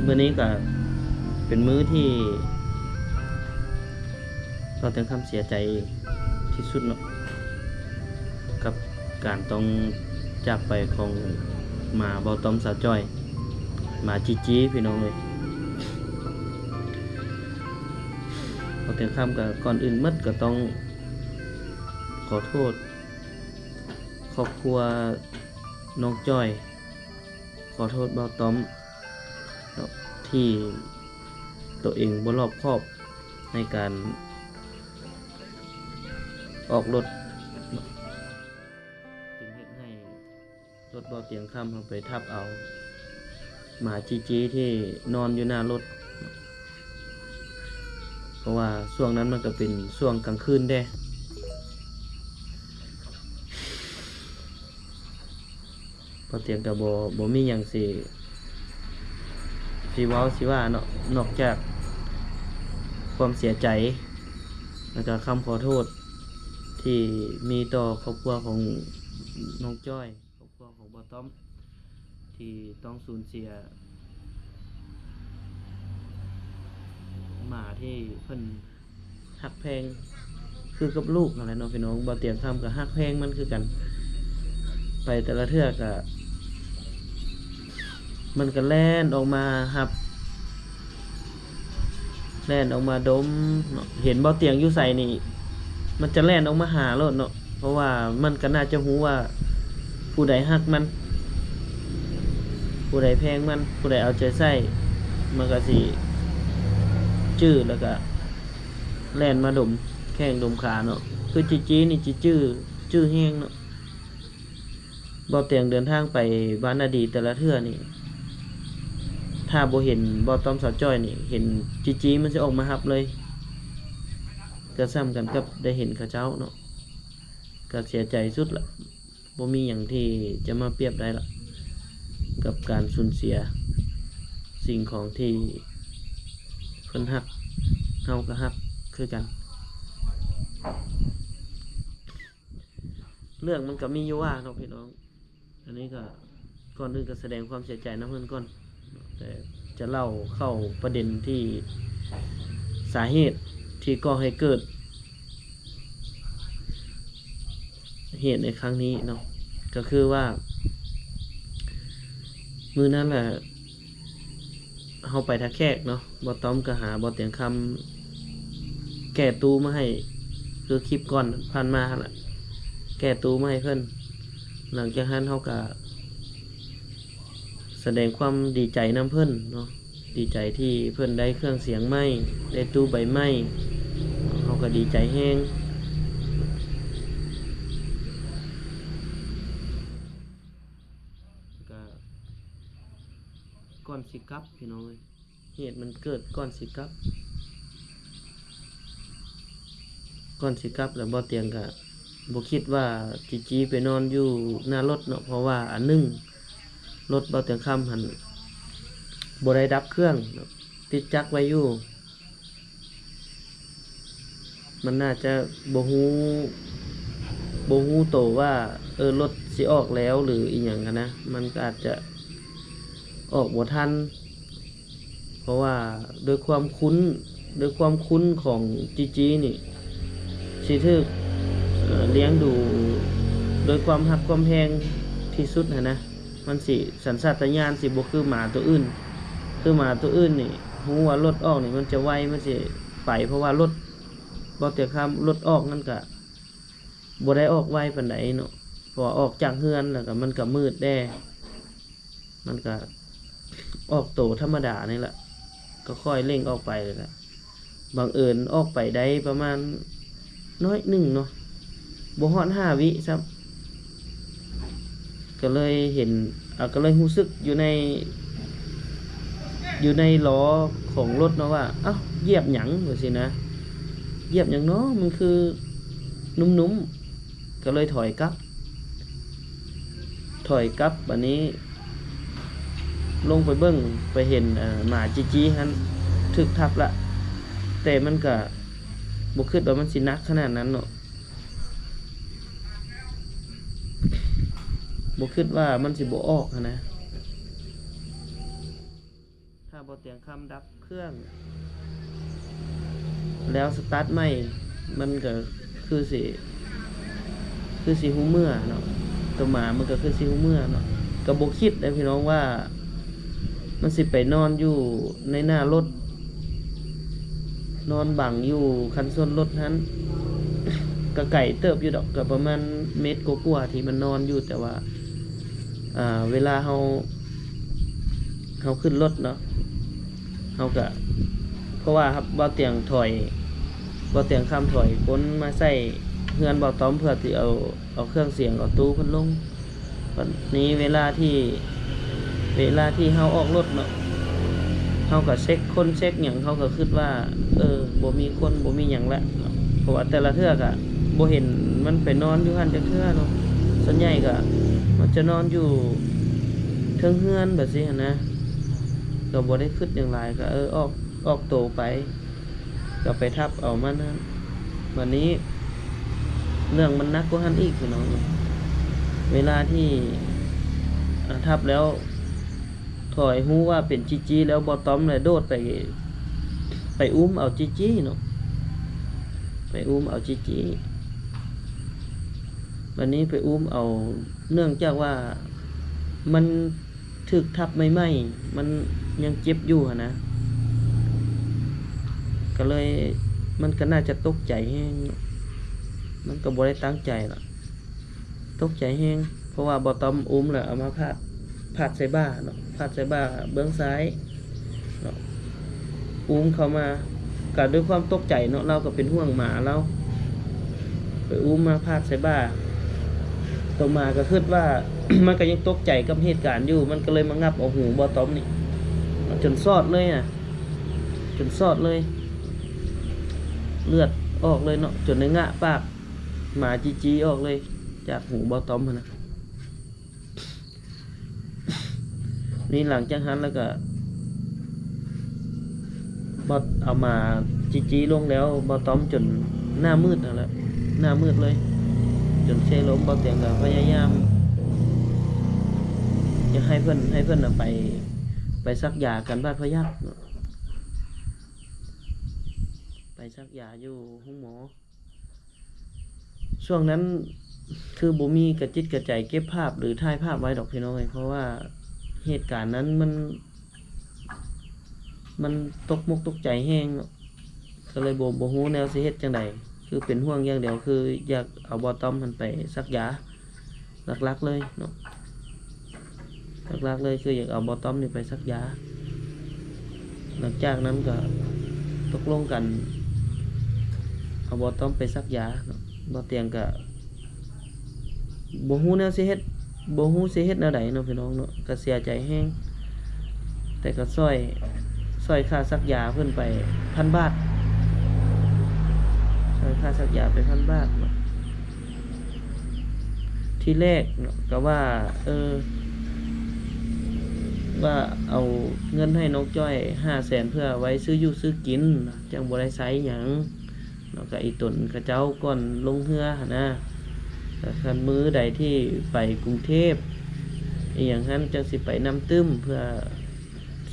มื้อนี้ก็เป็นมื้อที่เราถึงคำเสียใจที่สุดเนาะกับการต้องจากไปของหมาเบาต้อมสาวจ้อยหมาจีจีพี่น้องเลยเราถึงคำกับก่อนอื่นมัดก็ต้องขอโทษครอบครัวน้องจ้อยขอโทษเบาต้อมที่ตัวเองบ่รอบคอบในการออกรถจึงเฮ็ดให้รถบ่เตียงค่ำเอาไปทับเอาหมาจีจีที่นอนอยู่หน้ารถเพราะว่าช่วงนั้นมันก็เป็นช่วงกลางคืนได้บ่เตียงก็บ่มีหยังสิเว้าสิว่าเนาะนอกจากความเสียใจแล้วก็คำขอโทษที่มีต่อครอบครัวของน้องจ้อยครอบครัวของบ่ต้อมที่ต้องสูญเสียหมาที่เพิ่นฮักแพงคือกับลูกนั่นแหละเนาะพี่น้องบ่เตียงคำกับฮักแพงมันคือกันไปแต่ละเทื่อก็มันก็แล่นออกมาหับแล่นออกมาดมเนาะเห็นบ่เตียงอยู่ใส่นี่มันจะแล่นออกมาหาโลดเนาะเพราะว่ามันก็น่าจะรู้ว่าผู้ใดฮักมันผู้ใดแพงมันผู้ใดเอาใจใส่มันก็สิจื้อแล้วก็แล่นมาดมแข้งดมขาเนาะคือจีนี่จื้อแห้งเนาะบ่เตียงเดินทางไปบ้านอดีตแต่ละเทื่อนี่ถ้าบ่เห็นบ่ต้อมสาวจ้อยนี่เห็นจีมันจะออกมารับเลยก็ซ้ำกันกับได้เห็นเขาเจ้าเนาะก็เสียใจสุดละบ่มีหยังที่จะมาเปรียบได้ละกับการสูญเสียสิ่งของที่เพิ่นฮักเฮาก็ฮักคือกันเรื่องมันก็มีอยู่ว่าเนาะพี่น้องอันนี้ก็ก่อนอื่นก็แสดงความเสียใจนำเพิ่นก่อนแต่จะเล่าเข้าประเด็นที่สาเหตุที่ก่อให้เกิดเหตุในครั้งนี้เนาะก็คือว่ามื้อนั้นแหละเฮาไปท่าแขกเนาะบ่ต้อมก็หาบ่เตียงคำแก้ตู้มาให้คือคลิปก่อนผ่านมาหั่นล่ะแก้ตู้มาให้เพิ่นหลังจากนั้นเฮาก็แสดงความดีใจนำเพิ่นเนาะดีใจที่เพิ่นได้เครื่องเสียงใหม่ได้ตู้ใบไม้เฮาก็ดีใจแฮงก็ก่อนสิกลับพี่น้องเอ้ยเหตุมันเกิดก่อนสิกลับแล้วบ่เตียงก็บ่คิดว่าจีไปนอนอยู่หน้ารถเนาะเพราะว่าอันนึงรถบ่เตียงค่ำหั่นบ่ได้ดับเครื่องติดจักรไว้อยู่มันน่าจะบ่ฮู้โตว่ารถสิออกแล้วหรืออีหยังกันนะมันก็อาจจะออกบ่ทันเพราะว่าด้วยความคุ้นของจีนี่สิถูกเลี้ยงดูโดยความฮักความแพงที่สุดนะมันสิสัญชาตญาณสิบ่คือหมาตัวอื่นคือหมาตัวอื่นนี่ฮู้ว่ารถออกนี่มันจะไวมันสิไปเพราะว่ารถบ่เตียงคำรถออกนั่นก็บ่ได้ออกไวปานใดเนาะพอออกจากเฮือนแล้วก็มันก็มืดแด้มันก็ออกโตธรรมดานี่แหละก็ค่อยเร่งออกไปเลยล่ะบังเอิญออกไปได้ประมาณน้อยหนึ่งเนาะบ่ฮอด5 วิซ้ำก็เลยเห็นก็เลยรู้สึกอยู่ในล้อของรถเนาะว่าเอ้าเหยียบหยังว่าสินะเหยียบหยังเนาะมันคือนุ่มๆก็เลยถอยกลับบัดนี้ลงไปเบิ่งไปเห็นหมาจีหั่นถึกทับละแต่มันก็บ่คิดว่ามันสิหนักขนาดนั้นเนาะบ่คิดว่ามันสิบ่ออกนะถ้า บ่เตียงคำดับเครื่อง แล้วสตาร์ทใหม่มันก็คือสิหูเมื่อเนาะตัวหมามันก็คือสิหูเมื่อเนาะก็บ่คิดได้พี่น้องว่ามันสิไปนอนอยู่ในหน้ารถนอนบังอยู่คันส้นรถนั้น ก็ไก่เติบอยู่ดอกก็ประมาณเมตรกว่าๆที่มันนอนอยู่แต่ว่าเวลาเฮาขึ้นรถเนาะเฮาก็เพราะว่าครับบ่เตียงถอยบ่เตียงข้ามถอยคนมาใส่เฮือนบ่ต้อมเพื่อที่เอาเครื่องเสียงเอาตู้เพิ่นลงวันนี้เวลาที่เฮาออกรถเนาะเฮาก็เช็คคนเช็คหยังเฮาก็คิดว่าบ่มีคนบ่มีหยังแล้วเพราะว่าแต่ละเทื่อก็บ่เห็นมันไปนอนอยู่หั่นจักเทื่อเนาะส่วนใหญ่ก็มันจะนอนอยู่เทิงเฮือนแบบนี้หั่นนะก็บ่ได้คิดหยังหลายก็ออกโตไปก็ไปทับเอามันนั้นวันนี้เรื่องมันนักกว่าหั่นอีกพี่น้องเวลาที่ทับแล้วถอยฮู้ว่าเป็นจีแล้วบ่ต้อมเลยโดดไปอุ้มเอาจีเนาะไปอุ้มเอาจีวันนี้ไปอุ้มเอาเนื่องจากว่ามันถึกทับใหม่ๆมันยังเจ็บอยู่นะก็เลยมันก็น่าจะตกใจแฮงมันก็บ่ได้ตั้งใจหรอกตกใจแฮงเพราะว่าบ่ต้อมอุ้มแล้วเอามาพาดใส่บ้าเนาะพาดใส่บ้าเบื้องซ้ายเนาะอุ้มเข้ามาก็ด้วยความตกใจเนาะเราก็เป็นห่วงหมาเราไปอุ้มมาพาดใส่บ้าตัวมาก็คิดว่า มันก็ยังตกใจกับเหตุการณ์อยู่มันก็เลยมางับเอาหูบ่ต้อมนี่จนซอดเลยอ่ะจนซอดเลยเลือดออกเลยเนาะจนในงะปากหมาจีออกเลยจากหูบ่ต้อมนะนี่หลังจากนั้นแล้วก็บอเอามาจีลงแล้วบ่ต้อมจนหน้ามืดนั่นแหละหน้ามืดเลยจนเชล้มบ่เตียงก็พยายามจะให้เพิ่นไปซักยากันบ้านพยัคฆ์ไปซักยาอยู่ห้องหมอช่วงนั้นคือบ่มีกระจิตกระใจเก็บภาพหรือถ่ายภาพไว้ดอกพี่น้องเพราะว่าเหตุการณ์นั้นมันตกมุกตกใจแห้งก็เลยบ่ฮู้แนวสิเฮ็ดจังได๋คือเป็นห่วงอย่างเดียวคืออยากเอาบ่ต้อมมันไปซักยาหลักๆเลยเนาะหลักๆเลยคืออยากเอาบ่ต้อมนี่ไปซักยาหลังจากนั้นก็ตกลงกันเอาบ่ต้อมไปซักยาเนาะบ่เตียงก็บ่ฮู้แนวสิเฮ็ดแนวใดเนาะพี่น้องเนาะก็เสียใจแฮงแต่ก็ช่วยค่าซักยาเพิ่นไป 1,000 บาทช่วยค่าซักยาไป 1,000 บาทเนาะทีแรกเนาะก็ว่าว่าเอาเงินให้น้องจ้อย 500,000 เพื่อไว้ซื้ออยู่ซื้อกินจังบ่ได้ใช้หยังเนาะก็อีตนเขาเจ้าก่อนลงเรือหั่นนะคันมื้อใดที่ไปกรุงเทพอีหยังหั่นจังสิไปน้ำตึ้มเพื่อ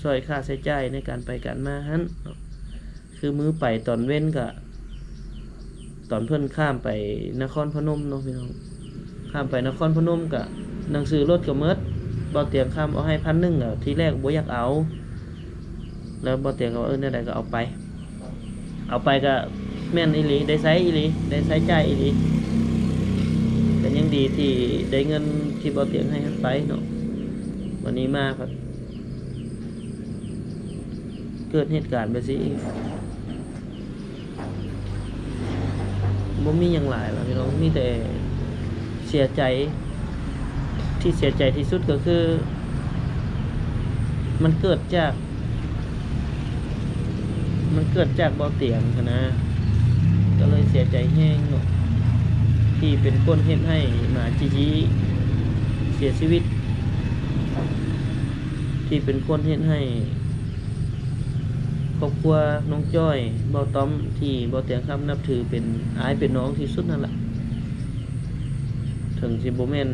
ช่วยค่าใช้จ่ายในการไปกันมาหั่นคือมื้อไปตอนเว้นก็ตอนเพิ่นข้ามไปนครพนมเนาะพี่น้องข้ามไปนครพนมก็หนังสือรถก็หมดบ่เตียงข้ามเอาให้ 1,000 อ่ะทีแรกบ่อยากเอาแล้วบ่เตียงก็ว่าแนวใดก็เอาไปก็แม่นอีหลีได้ใช้อีหลีได้ใช้จ่ายอีหลีแต่ยังดีที่ได้เงินที่บ่เตียงให้ไปเนาะวันนี้มาครับเกิดเหตุการณ์แบบนี้บ่มีหยังหลายล่ะพี่น้องมีแต่เสียใจที่เสียใจที่สุดก็คือมันเกิดจากบ่เตียงนะก็เลยเสียใจแห้งเนาะที่เป็นคนเฮ็ดให้หมาจีเสียชีวิตที่เป็นคนเฮ็ดให้ครอบครัวน้องจ้อยบ่าวต้อมที่บ่าวเตียงคำนับถือเป็นอ้ายเป็นน้องที่สุดนั่นแหละถึงสิบ่แม่น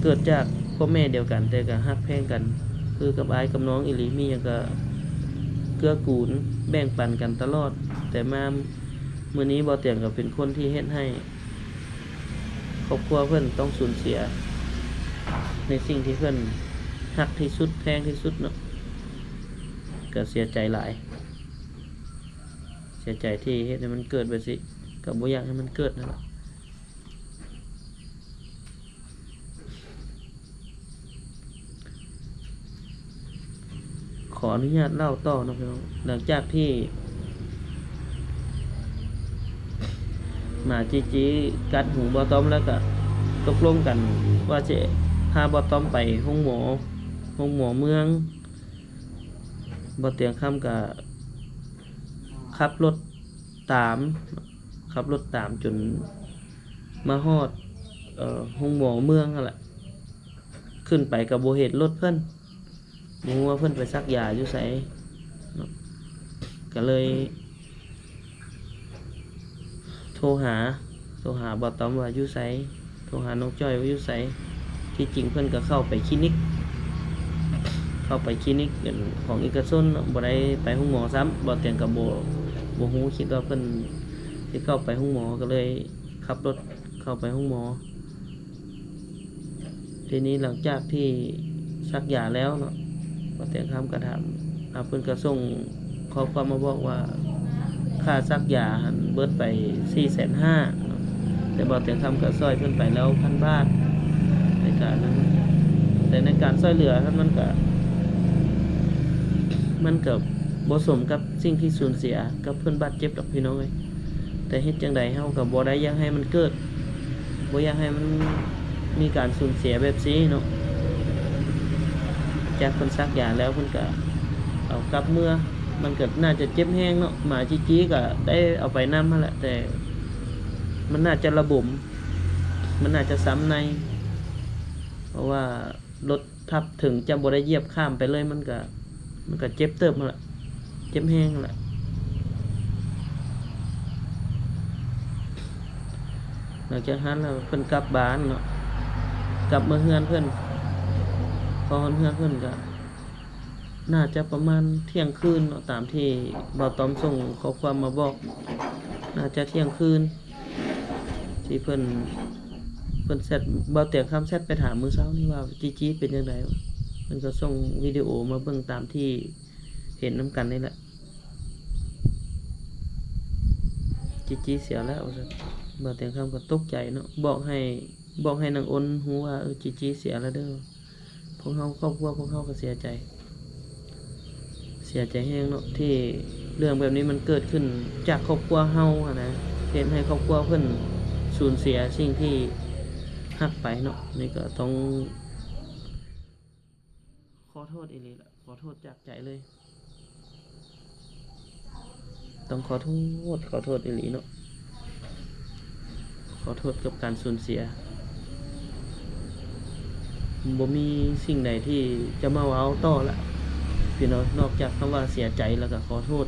เกิดจากพ่อแม่เดียวกันแต่ก็ฮักแพงกันคือกับอ้ายกับน้องอีหลีมีหยังก็ กื้อกูลแบ่งปันกันตลอด แต่มามื้อนี้บ่เตียงก็เป็นคนที่เฮ็ดให้ครอบครัวเพิ่นต้องสูญเสียในสิ่งที่เพิ่นรักที่สุดแพงที่สุดเนาะก็เสียใจหลายเสียใจที่เฮ็ดให้มันเกิดแบบนี้ก็บ่อยากให้มันเกิดนั่นแหละขออนุญาตเล่าต่อนะพี่น้องหลังจากที่หมาจีกัดหูบ่ต้อมแล้วก็ตกลงกันว่าจะพาบ่ต้อมไปห้องหมอเมืองบ่เตียงค่ำก็ขับรถตามจนมาฮอดห้องหมอเมืองนั่นแหละขึ้นไปก็บ่เห็นรถเพิ่นบ่ฮู้ว่าเพิ่นไปซักยาอยู่ไสก็เลยโทรหาบ่ต้อมว่าอยู่ไสโทรหาน้องจ้อยว่าอยู่ไสที่จริงเพิ่นก็เข้าไปคลินิกของเอกชนบ่ได้ไปห้องหมอซ้ำบ่เตียงก็บ่ฮู้คิดว่าเพิ่นสิเข้าไปห้องหมอก็เลยขับรถเข้าไปห้องหมอทีนี้หลังจากที่ซักยาแล้วเนาะบ่เตียงคำก็ถามเพิ่นก็ส่งข้อความมาบอกว่าค่าซักยาหันเบิดไป 450,000 เนาะแต่บ่เตียงคำก็ซอยเพิ่นไปแล้ว 1,000 บาทในการนั้นแต่ในการช่วยเหลือนั้นมันก็บ่สมกับสิ่งที่สูญเสียกับเพิ่นบาดเจ็บดอกพี่น้องเอ้ยแต่เฮ็ดจังได๋เฮาก็บ่ได้อยากให้มันเกิดบ่อยากให้มันมีการสูญเสียแบบนี้เนาะจากเพิ่นซักยาแล้วเพิ่นก็เอากลับเมื่อมันก็น่าจะเจ็บแฮงเนาะหมาจีก็ได้เอาไปนำหั่นแหละแต่มันน่าจะระบมมันน่าจะซ้ำในเพราะว่ารถทับถึงจะบ่ได้เหยียบข้ามไปเลยมันก็เจ็บเติบนั่นแหละเจ็บแห้งนั่นแหละหลังจากนั้นแล้วเพิ่นกลับบ้านเนาะกลับมาเฮือนเพิ่นพอเฮือนเพิ่นก็น่าจะประมาณเที่ยงคืนเนาะตามที่บ่าวต้อมส่งข้อความมาบอกน่าจะเที่ยงคืนที่เพิ่นแชทบ่าวเตียงคำแชทไปถามมื้อเช้านี่ว่าจีเป็นจังได๋เพิ่นก็ส่งวิดีโอมาเบิ่งตามที่เห็นนํกันนี่แหละจีเสียแล้วซั่นบ่าวเตียงคำก็ตกใจเนาะบอกให้นางอ้นฮู้ว่าจีเสียแล้วเด้อพวกเฮาครอบครัวพวกเฮาก็เสียใจแฮงเนาะที่เรื่องแบบนี้มันเกิดขึ้นจากครอบครัวเฮาอะนะเฮ็ดให้ครอบครัวเพิ่นสูญเสียสิ่งที่ฮักไปเนาะนี่ก็ต้องขอโทษอีหลีล่ะขอโทษจากใจเลยต้องขอโทษอีหลีเนาะขอโทษกับการสูญเสียบ่มีสิ่งใดที่จะมาเอาต่อละพี่น้องนอกจากคำว่าเสียใจแล้วก็ขอโทษ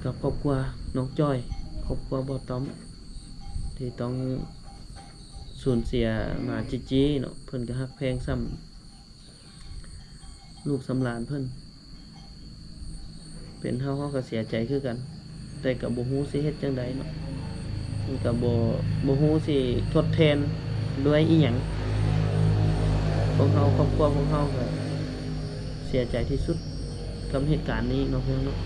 กับครอบครัวน้องจ้อยครอบครัวบ่ต้อมที่ต้องสูญเสียหมาจีเนาะเพิ่นก็ฮักแพงซ้ำลูกสำหลานเพิ่นเป็นเฮาก็เสียใจคือกันแต่ก็บ่ฮู้สิเฮ็ดจังไดเนาะมันก็บ่ฮู้สิทดแทนด้วยอีหยังพวกเฮาครอบครัวพวกเฮาก็เสียใจที่สุดกับเหตุการณ์นี้เนาะเพิ่นเนาะ